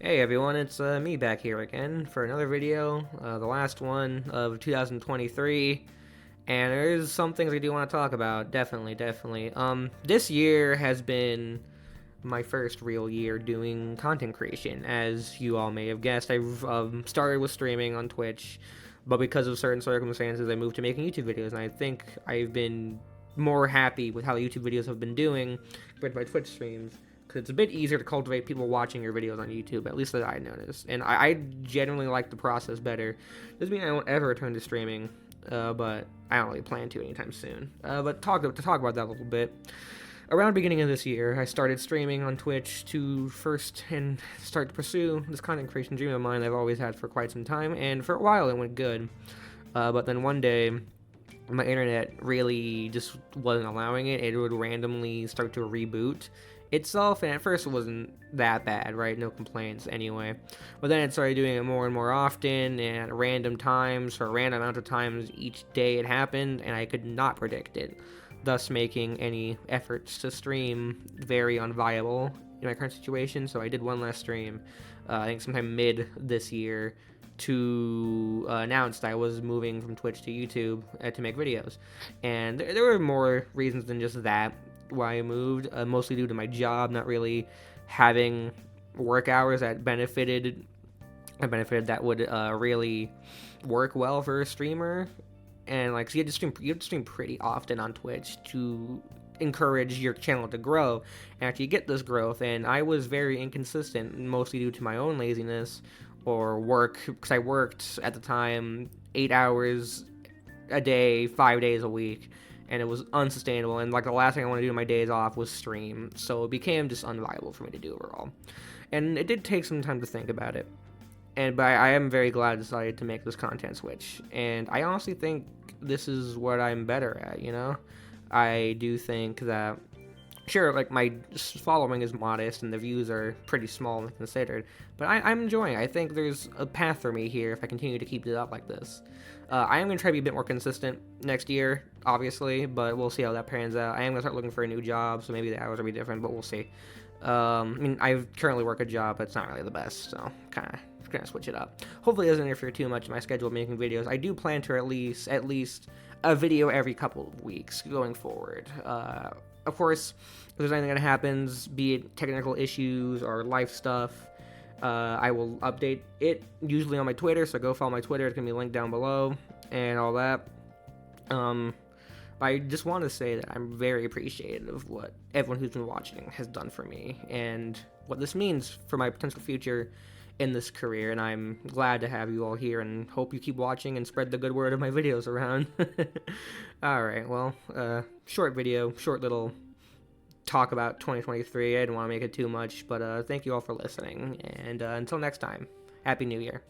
Hey everyone, it's me back here again for another video, the last one of 2023, and there's some things I do want to talk about, definitely. This year has been my first real year doing content creation. As you all may have guessed, I've started with streaming on Twitch, but because of certain circumstances, I moved to making YouTube videos, and I think I've been more happy with how the YouTube videos have been doing compared to my Twitch streams. Because it's a bit easier to cultivate people watching your videos on YouTube, at least that I noticed. And I genuinely like the process better. Doesn't mean I won't ever return to streaming, but I don't really plan to anytime soon. But to talk about that a little bit, around the beginning of this year, I started streaming on Twitch to first and start to pursue this content creation dream of mine I've always had for quite some time, and for a while it went good. But then one day, my internet really just wasn't allowing it. It would randomly start to reboot itself, and at first it wasn't that bad, right? No complaints anyway. But then it started doing it more and more often, and at random times, for a random amount of times each day it happened, and I could not predict it, thus making any efforts to stream very unviable in my current situation. So I did one last stream, I think sometime mid this year, to announce that I was moving from Twitch to YouTube to make videos. And there were more reasons than just that why I moved, mostly due to my job not really having work hours that benefited that would really work well for a streamer. And like, so you have to stream pretty often on Twitch to encourage your channel to grow and actually get this growth. And I was very inconsistent, mostly due to my own laziness or work, because I worked at the time 8 hours a day, 5 days a week, and it was unsustainable. And like, the last thing I want to do on my days off was stream, so it became just unviable for me to do overall. And it did take some time to think about it, but I am very glad I decided to make this content switch. And I honestly think this is what I'm better at. I do think that, sure, like, my following is modest and the views are pretty small and considered, but I'm enjoying it. I think there's a path for me here if I continue to keep it up like this. I am going to try to be a bit more consistent next year, obviously, but we'll see how that pans out. I am going to start looking for a new job, so maybe the hours will be different, but we'll see. I mean, I currently work a job, but it's not really the best, so kind of switch it up. Hopefully it doesn't interfere too much with my schedule of making videos. I do plan to release at least a video every couple of weeks going forward. Of course, if there's anything that happens, be it technical issues or life stuff, I will update it, usually on my Twitter, so go follow my Twitter. It's going to be linked down below and all that. I just want to say that I'm very appreciative of what everyone who's been watching has done for me and what this means for my potential future in this career, and I'm glad to have you all here and hope you keep watching and spread the good word of my videos around. Alright, well, short video, short little talk about 2023. I didn't want to make it too much, but thank you all for listening, and until next time, Happy New Year.